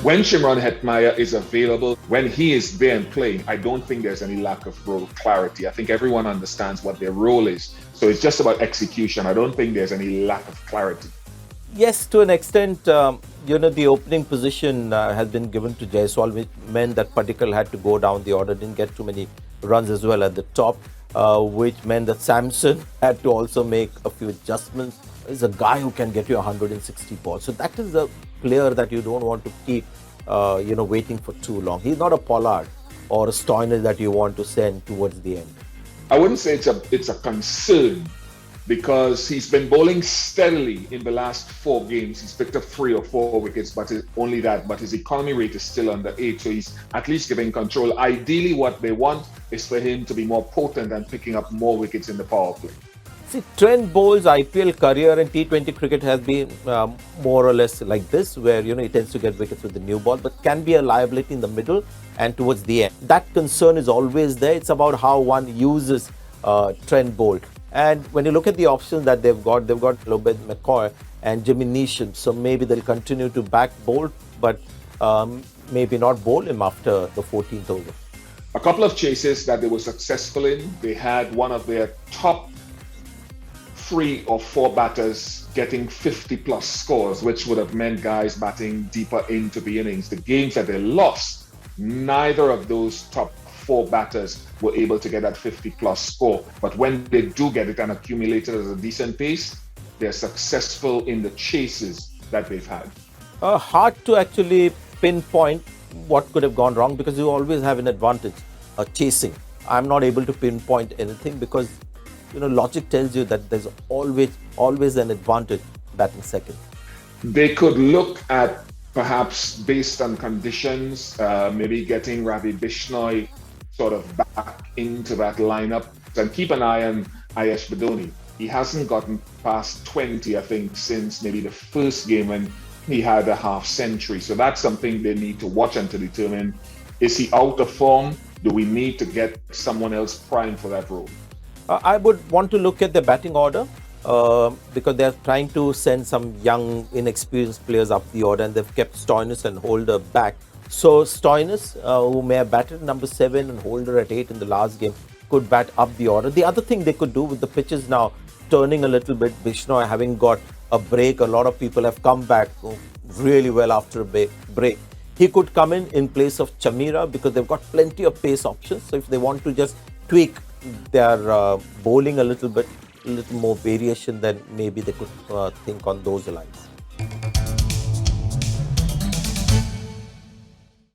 When Shimron Hetmyer is available, when he is there and playing, I don't think there's any lack of role clarity. I think everyone understands what their role is. So it's just about execution. I don't think there's any lack of clarity. Yes, to an extent, the opening position has been given to Jaiswal, which meant that Padikkal had to go down the order, didn't get too many runs as well at the top, which meant that Samson had to also make a few adjustments. He's a guy who can get you 160 balls. So that is a player that you don't want to keep, waiting for too long. He's not a Pollard or a Stoiner that you want to send towards the end. I wouldn't say it's a concern because he's been bowling steadily in the last 4 games. He's picked up 3 or 4 wickets, but only that. But his economy rate is still under 8, so he's at least giving control. Ideally, what they want is for him to be more potent and picking up more wickets in the power play. See, Trent Boult's IPL career in T20 cricket has been more or less like this, where he tends to get wickets with the new ball, but can be a liability in the middle and towards the end. That concern is always there. It's about how one uses Trent Boult. And when you look at the options that they've got Lobet McCoy and Jimmy Neesham. So maybe they'll continue to back Boult, but maybe not bowl him after the 14th over. A couple of chases that they were successful in. They had one of their top 3 or 4 batters getting 50 plus scores, which would have meant guys batting deeper into the innings. The games that they lost, neither of those top 4 batters were able to get that 50 plus score. But when they do get it and accumulate it at a decent pace, they're successful in the chases that they've had. Hard to actually pinpoint what could have gone wrong because you always have an advantage chasing. I'm not able to pinpoint anything because logic tells you that there's always an advantage batting second. They could look at perhaps based on conditions, maybe getting Ravi Bishnoi sort of back into that lineup and keep an eye on Ayesh Badoni. He hasn't gotten past 20, I think, since maybe the first game when he had a half century. So that's something they need to watch and to determine, is he out of form? Do we need to get someone else primed for that role? I would want to look at the batting order because they're trying to send some young, inexperienced players up the order and they've kept Stoinis and Holder back. So Stoinis, who may have batted number 7 and Holder at 8 in the last game, could bat up the order. The other thing they could do with the pitches now turning a little bit, Bishnoi having got a break, a lot of people have come back really well after a break. He could come in place of Chamira because they've got plenty of pace options. So if they want to just tweak their bowling a little more variation, then maybe they could think on those lines.